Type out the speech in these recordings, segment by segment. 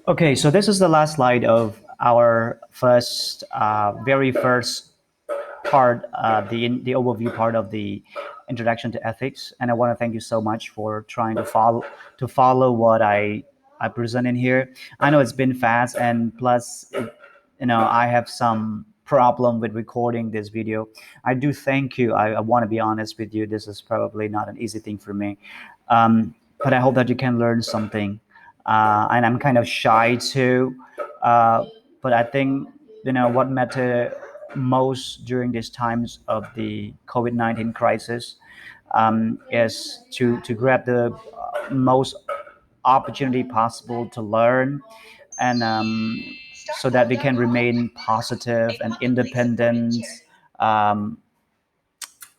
Okay, so this is the last slide of our very first part, the overview part of the introduction to ethics, and I want to thank you so much for trying to follow what I present in here. I know it's been fast, and plus, I have some problem with recording this video. I do thank you. I want to be honest with you. This is probably not an easy thing for me, but I hope that you can learn something. And I'm kind of shy too, uh, but I think what matter most during these times of the COVID-19 crisis is to grab the most opportunity possible to learn, and so that we can remain positive and independent. Um,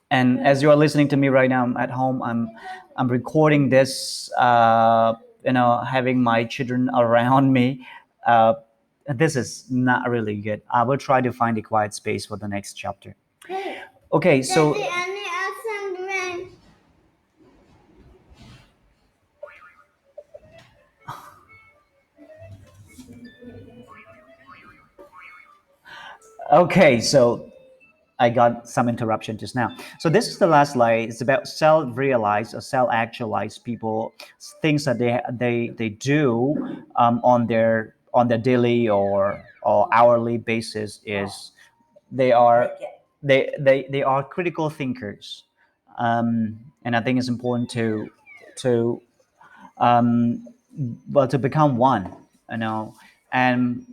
and as you are listening to me right now, I'm at home. I'm recording this. Having my children around me. Uh, this is not really good. I will try to find a quiet space for the next chapter. Okay, so okay, so I got some interruption just now. So this is the last slide. It's about self-realized or self-actualized people, things that they do on their daily or hourly basis is they are they are critical thinkers, and I think it's important to um, to become one, you know. And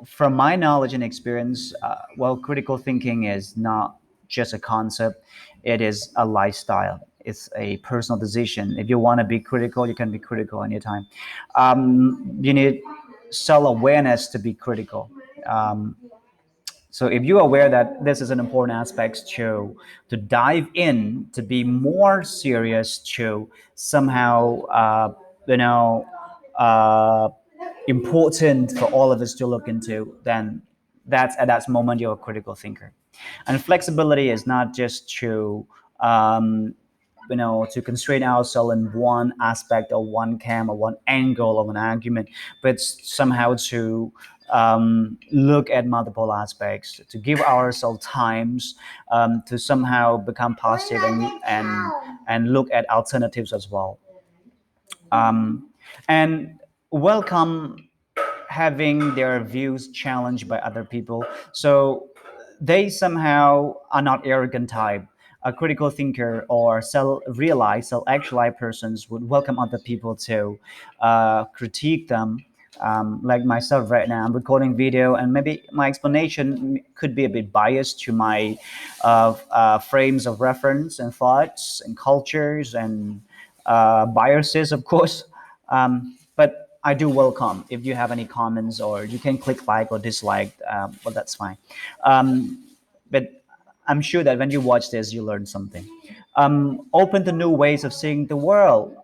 from my knowledge and experience, well, critical thinking is not just a concept; it is a lifestyle. It's a personal decision. If you want to be critical, you can be critical anytime. You need self-awareness to be critical. Um, so if you're aware that this is an important aspect to dive in, to be more serious, to somehow you know uh, important for all of us to look into, then that's at that moment you're a critical thinker. And flexibility is not just um, to constrain ourselves in one aspect or one camp or one angle of an argument, but somehow to look at multiple aspects, to give ourselves times to somehow become positive and look at alternatives as well. Um, and welcome having their views challenged by other people. So they somehow are not arrogant type. A critical thinker or self-realized, self-actualized persons would welcome other people to critique them. Like myself right now, I'm recording video, and maybe my explanation could be a bit biased to my frames of reference and thoughts and cultures and biases, of course. But I do welcome if you have any comments, or you can click like or dislike. Well, that's fine. But I'm sure that when you watch this, you learn something. Open to new ways of seeing the world.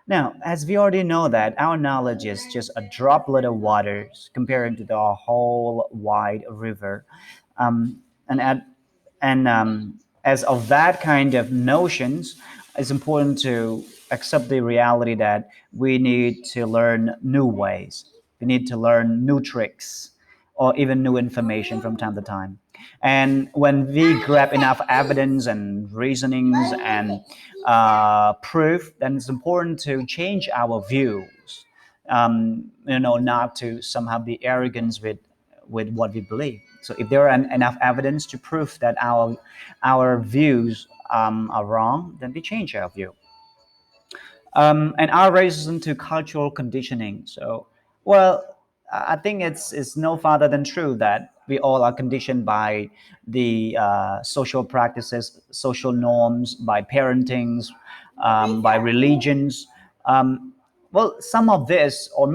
Now, as we already know that our knowledge is just a droplet of water comparing to the whole wide river, and at, and as of that kind of notions, it's important to accept the reality that we need to learn new ways. We need to learn new tricks or even new information from time to time. And when we grab enough evidence and reasonings and proof, then it's important to change our views. Not to somehow be arrogant with what we believe. So if there are enough evidence to prove that our views are wrong, then we change our view. And our racism to cultural conditioning. So, well, I think it's no farther than true that we all are conditioned by the social practices, social norms, by parentings, by religions. Well, some of this, or